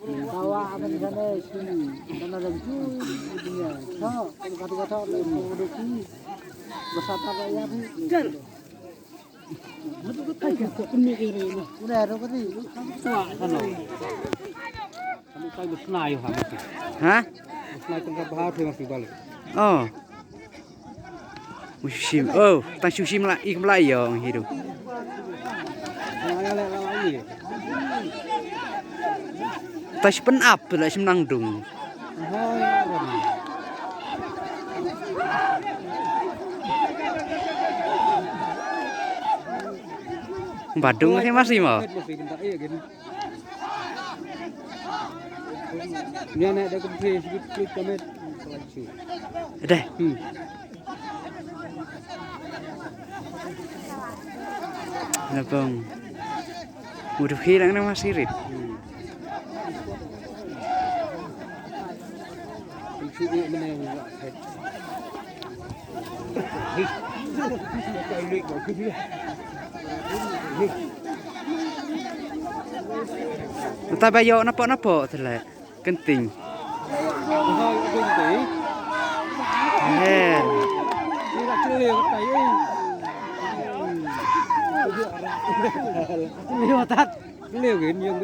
Bawa apa di sana sini, karena ada dunia. So, kalau kata-kata produksi bersama rakyat ni. Betul betul kau pun mikir ini. Udah ada apa sih? Wah, sana. Kamu saya bersenai ya, masih. Hah? Bersenai tengah bahar masih balik. Oh. Musim. Oh, tang sushi ik melayang hidup. Yang lagi. Tas pen up lah semnang dung. Badung sih masih mau. Ni anak dah kecil sikit kami. Dah. Nabang. Udah hilang nama sirit. Sini mana yang buat head. Tak bayar napa-napa telah kenting. Eh. Tidak celih katai oi. Celih otak. Celih kan yang